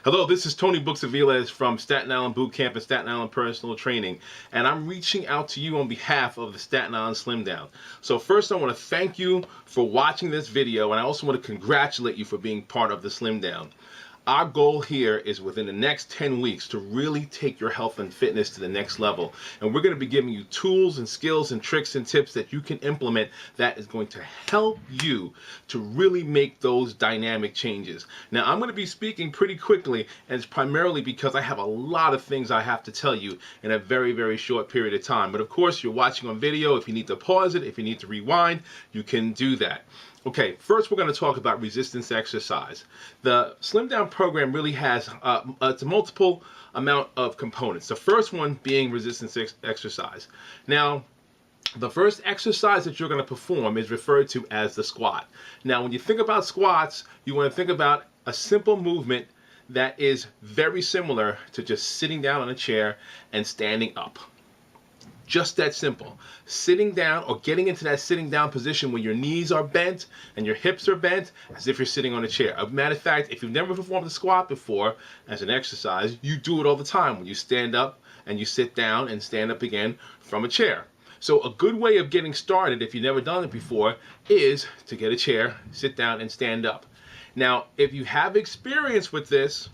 Hello, this is Tony Books Aviles from Staten Island Boot Camp and Staten Island Personal Training, and I'm reaching out to you on behalf of the Staten Island Slim Down. So first I want to thank you for watching this video, and I also want to congratulate you for being part of the Slim Down. Our goal here is within the next 10 weeks to really take your health and fitness to the next level. And we're going to be giving you tools and skills and tricks and tips that you can implement that is going to help you to really make those dynamic changes. Now, I'm going to be speaking pretty quickly, and it's primarily because I have a lot of things I have to tell you in a very, very short period of time. But of course, you're watching on video. If you need to pause it, if you need to rewind, you can do that. Okay, first we're going to talk about resistance exercise. The Slim Down program really has it's a multiple amount of components. The first one being resistance exercise. Now, the first exercise that you're going to perform is referred to as the squat. Now, when you think about squats, you want to think about a simple movement that is very similar to just sitting down on a chair and standing up. Just that simple. Sitting down or getting into that sitting down position where your knees are bent and your hips are bent as if you're sitting on a chair. As a matter of fact, if you've never performed a squat before as an exercise, you do it all the time when you stand up and you sit down and stand up again from a chair. So a good way of getting started, if you've never done it before, is to get a chair, sit down, and stand up. Now, if you have experience with this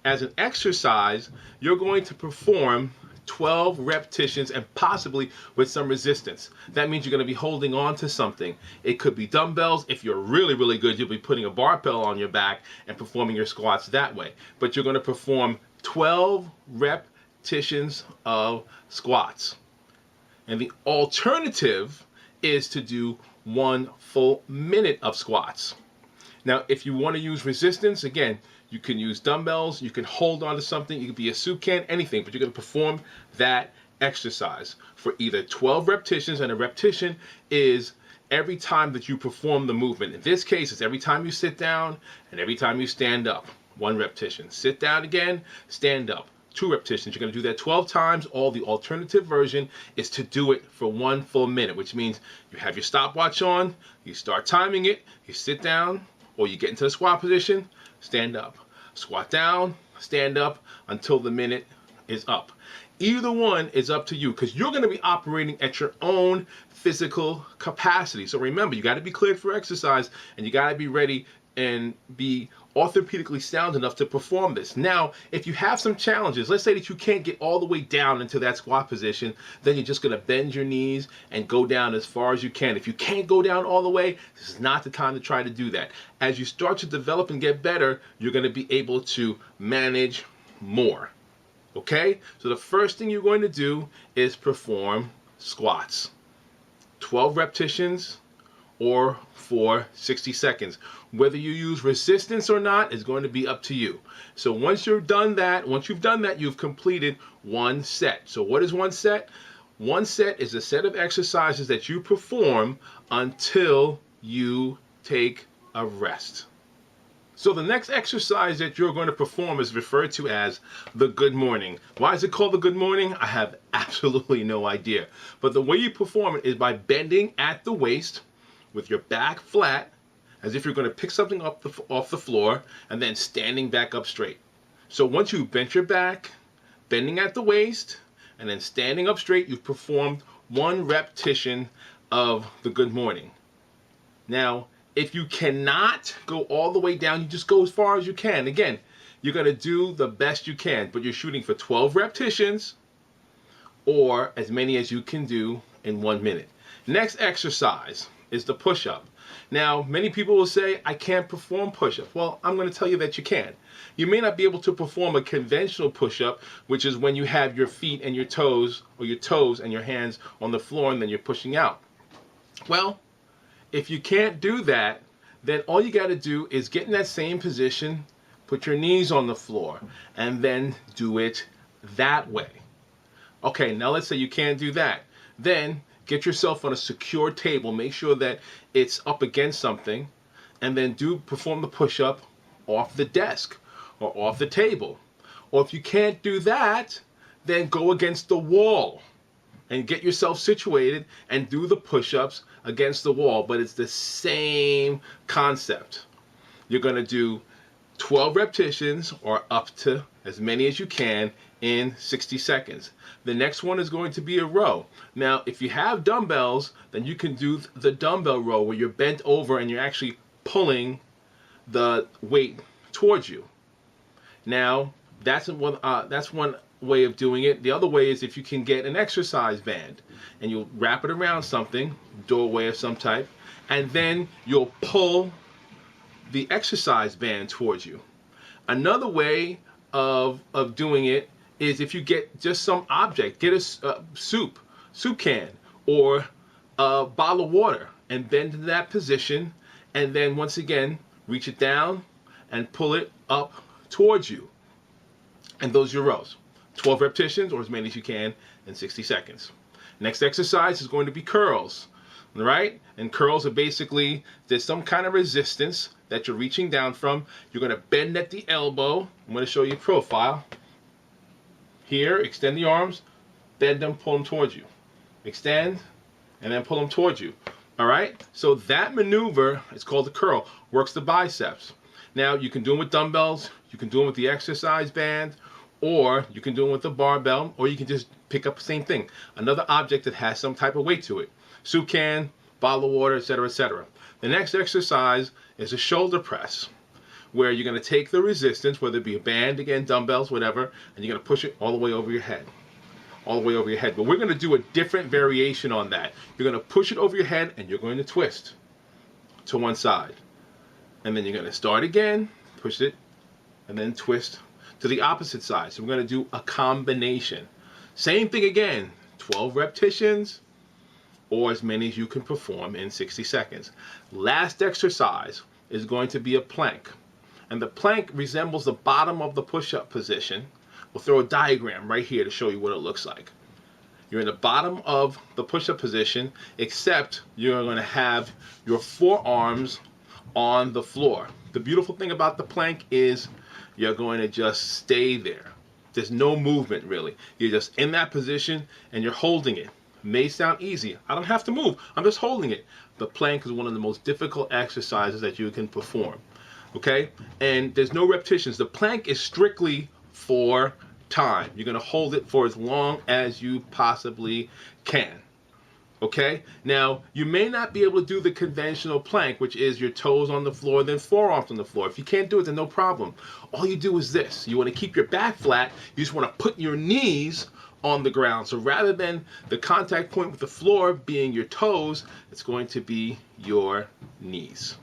as an exercise, you're going to perform 12 repetitions and possibly with some resistance. That means you're going to be holding on to something. It could be dumbbells. If you're really, really good, you'll be putting a barbell on your back and performing your squats that way. But you're going to perform 12 repetitions of squats. And the alternative is to do 1 full minute of squats. Now, if you want to use resistance, again, you can use dumbbells, you can hold on to something, you can be a soup can, anything, but you're going to perform that exercise for either 12 repetitions, and a repetition is every time that you perform the movement. In this case, it's every time you sit down and every time you stand up. 1 repetition. Sit down again, stand up. 2 repetitions. You're going to do that 12 times. Or the alternative version is to do it for 1 full minute, which means you have your stopwatch on, you start timing it, you sit down, or you get into the squat position, stand up. Squat down, stand up until the minute is up. Either one is up to you because you're going to be operating at your own physical capacity. So remember, you got to be cleared for exercise and you got to be ready and be orthopedically sound enough to perform this. Now, if you have some challenges, let's say that you can't get all the way down into that squat position, then you're just going to bend your knees and go down as far as you can. If you can't go down all the way, this is not the time to try to do that. As you start to develop and get better, you're going to be able to manage more. Okay? So the first thing you're going to do is perform squats. 12 repetitions or for 60 seconds. Whether you use resistance or not is going to be up to you. So once you've done that, you've completed 1 set. So what is 1 set? 1 set is a set of exercises that you perform until you take a rest. So the next exercise that you're going to perform is referred to as the good morning. Why is it called the good morning? I have absolutely no idea. But the way you perform it is by bending at the waist with your back flat, as if you're going to pick something up off the floor, and then standing back up straight. So once you bent your back, bending at the waist, and then standing up straight, you've performed 1 repetition of the good morning. Now, if you cannot go all the way down, you just go as far as you can. Again, you're going to do the best you can, but you're shooting for 12 repetitions or as many as you can do in 1 minute. Next exercise is the push-up. Now, many people will say, I can't perform push-ups. Well, I'm going to tell you that you can. You may not be able to perform a conventional push-up, which is when you have your feet and your toes, or your toes and your hands on the floor and then you're pushing out. Well, if you can't do that, then all you got to do is get in that same position, put your knees on the floor, and then do it that way. Okay, now let's say you can't do that. Then get yourself on a secure table. Make sure that it's up against something, and then perform the push-up off the desk or off the table. Or if you can't do that, then go against the wall and get yourself situated and do the push-ups against the wall. But it's the same concept. You're going to do 12 repetitions or up to as many as you can in 60 seconds. The next one is going to be a row. Now, if you have dumbbells, then you can do the dumbbell row where you're bent over and you're actually pulling the weight towards you. Now, that's one way of doing it. The other way is if you can get an exercise band and you'll wrap it around something, doorway of some type, and then you'll pull the exercise band towards you. Another way of doing it is if you get just some object, get a soup can or a bottle of water and bend in that position, and then once again reach it down and pull it up towards you. And those are your rows. 12 repetitions or as many as you can in 60 seconds. Next exercise is going to be curls. Right? And curls are basically, there's some kind of resistance that you're reaching down from. You're going to bend at the elbow. I'm going to show you profile. Here, extend the arms, bend them, pull them towards you. Extend, and then pull them towards you. All right? So that maneuver, it's called the curl, works the biceps. Now, you can do them with dumbbells, you can do them with the exercise band, or you can do them with the barbell, or you can just pick up the same thing. Another object that has some type of weight to it. Soup can, bottle of water, etc., etc. The next exercise is a shoulder press, where you're going to take the resistance, whether it be a band, again, dumbbells, whatever, and you're going to push it all the way over your head. All the way over your head. But we're going to do a different variation on that. You're going to push it over your head, and you're going to twist to one side. And then you're going to start again, push it, and then twist to the opposite side. So we're going to do a combination. Same thing again, 12 repetitions, or as many as you can perform in 60 seconds. Last exercise is going to be a plank. And the plank resembles the bottom of the push-up position. We'll throw a diagram right here to show you what it looks like. You're in the bottom of the push-up position, except you're going to have your forearms on the floor. The beautiful thing about the plank is you're going to just stay there. There's no movement really. You're just in that position and you're holding it. May sound easy. I don't have to move. I'm just holding it. The plank is one of the most difficult exercises that you can perform. Okay? And there's no repetitions. The plank is strictly for time. You're going to hold it for as long as you possibly can. Okay? Now, you may not be able to do the conventional plank, which is your toes on the floor, then forearms on the floor. If you can't do it, then no problem. All you do is this. You want to keep your back flat. You just want to put your knees on the ground. So rather than the contact point with the floor being your toes, it's going to be your knees.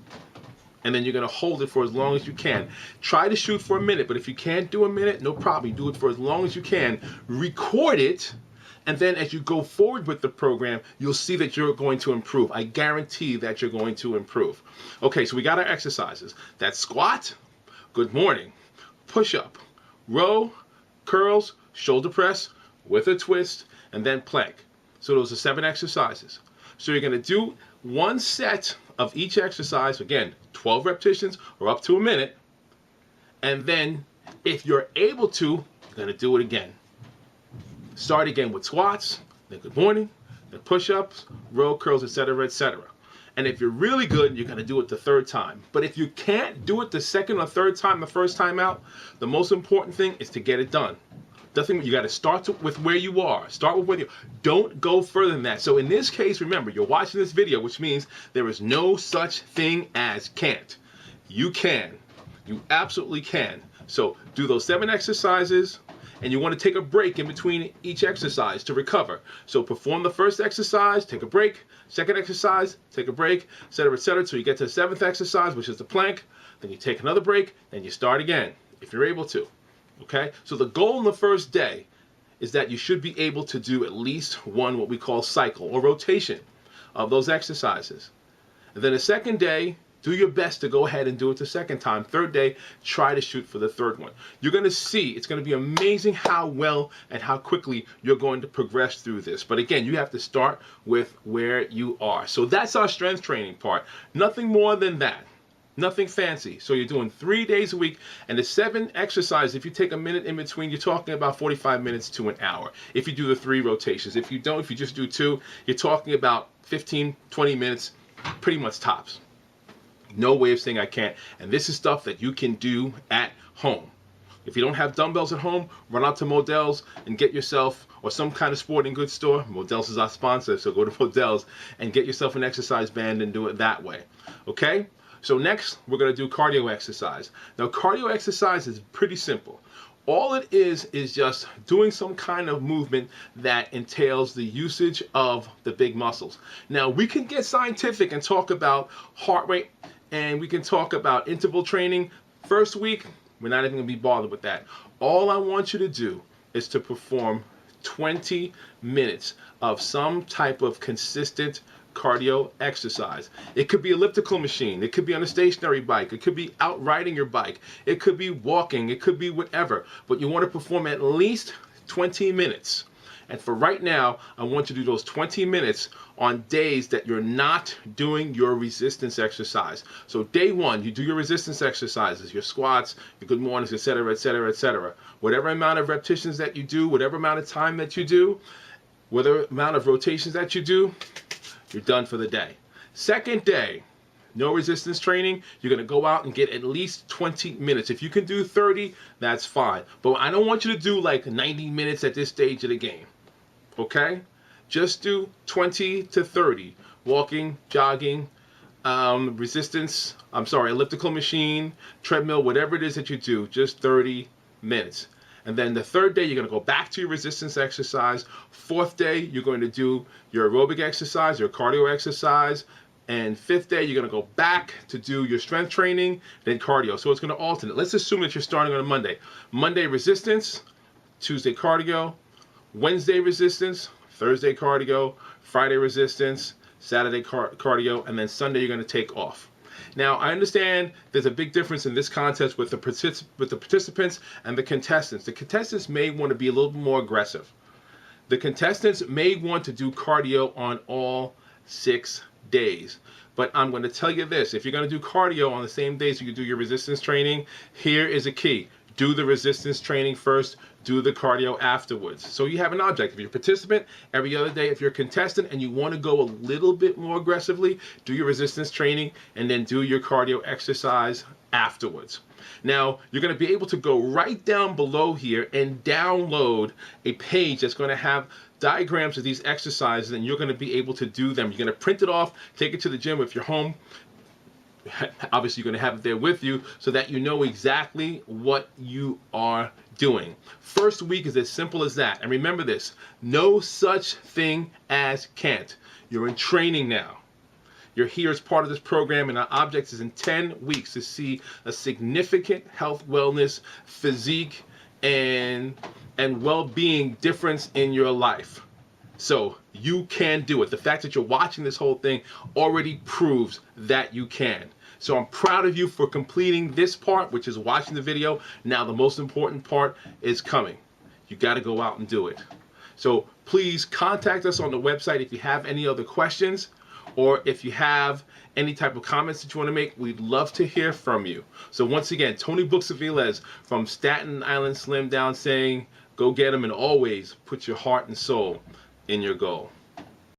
And then you're going to hold it for as long as you can. Try to shoot for a minute, but if you can't do a minute, no problem. Do it for as long as you can. Record it, and then as you go forward with the program, you'll see that you're going to improve. I guarantee that you're going to improve. Okay, so we got our exercises. That's squat, good morning, push-up, row, curls, shoulder press, with a twist, and then plank. So those are 7 exercises. So you're going to do one set of each exercise, again, 12 repetitions or up to a minute, and then if you're able to, you're going to do it again. Start again with squats, then good morning, then push-ups, row, curls, etc., etc. And if you're really good, you're going to do it the 3rd time. But if you can't do it the 2nd or 3rd time, the 1st time out, the most important thing is to get it done. You got to start with where you are. Start with where you are. Don't go further than that. So in this case, remember, you're watching this video, which means there is no such thing as can't. You can. You absolutely can. So do those 7 exercises, and you want to take a break in between each exercise to recover. So perform the 1st exercise, take a break. 2nd exercise, take a break, etc., etc. So you get to the 7th exercise, which is the plank. Then you take another break, then you start again, if you're able to. Okay, so the goal in the 1st day is that you should be able to do at least one what we call cycle or rotation of those exercises. And then the 2nd day, do your best to go ahead and do it the 2nd time. 3rd day, try to shoot for the 3rd one. You're going to see, it's going to be amazing how well and how quickly you're going to progress through this. But again, you have to start with where you are. So that's our strength training part. Nothing more than that. Nothing fancy. So you're doing 3 days a week, and the 7 exercises, if you take a minute in between, you're talking about 45 minutes to an hour. If you do the 3 rotations. If you don't, if you just do 2, you're talking about 15, 20 minutes, pretty much tops. No way of saying I can't. And this is stuff that you can do at home. If you don't have dumbbells at home, run out to Modell's and get yourself, or some kind of sporting goods store. Modell's is our sponsor, so go to Modell's and get yourself an exercise band and do it that way. Okay? So next, we're going to do cardio exercise. Now, cardio exercise is pretty simple. All it is just doing some kind of movement that entails the usage of the big muscles. Now, we can get scientific and talk about heart rate, and we can talk about interval training. First week, we're not even going to be bothered with that. All I want you to do is to perform 20 minutes of some type of consistent cardio exercise. It could be elliptical machine, it could be on a stationary bike, it could be out riding your bike, it could be walking, it could be whatever, but you want to perform at least 20 minutes. And for right now, I want you to do those 20 minutes on days that you're not doing your resistance exercise. So day one, you do your resistance exercises, your squats, your good mornings, etc., etc., etc. Whatever amount of repetitions that you do, whatever amount of time that you do, whatever amount of rotations that you do, you're done for the day. Second day, no resistance training. You're going to go out and get at least 20 minutes. If you can do 30, that's fine. But I don't want you to do like 90 minutes at this stage of the game. Okay? Just do 20 to 30. Walking, jogging, elliptical machine, treadmill, whatever it is that you do, just 30 minutes. And then the third day, you're going to go back to your resistance exercise. Fourth day, you're going to do your aerobic exercise, your cardio exercise. And fifth day, you're going to go back to do your strength training, then cardio. So it's going to alternate. Let's assume that you're starting on a Monday. Monday resistance, Tuesday cardio, Wednesday resistance, Thursday cardio, Friday resistance, Saturday cardio, and then Sunday you're going to take off. Now, I understand there's a big difference in this contest with the participants and the contestants. The contestants may want to be a little bit more aggressive. The contestants may want to do cardio on all 6 days. But I'm going to tell you this. If you're going to do cardio on the same days you do your resistance training, here is a key. Do the resistance training first, do the cardio afterwards. So you have an object. If you're a participant, every other day. If you're a contestant and you want to go a little bit more aggressively, do your resistance training and then do your cardio exercise afterwards. Now, you're going to be able to go right down below here and download a page that's going to have diagrams of these exercises, and you're going to be able to do them. You're going to print it off, take it to the gym if you're home. Obviously, you're going to have it there with you so that you know exactly what you are doing. First week is as simple as that. And remember this, no such thing as can't. You're in training now. You're here as part of this program, and our object is in 10 weeks to see a significant health, wellness, physique, and well-being difference in your life. So you can do it. The fact that you're watching this whole thing already proves that you can. So I'm proud of you for completing this part, which is watching the video. Now the most important part is coming. You got to go out and do it. So please contact us on the website if you have any other questions, or if you have any type of comments that you want to make. We'd love to hear from you. So once again, Tony Buxaviles from Staten Island Slim Down saying, go get them, and always put your heart and soul in your goal.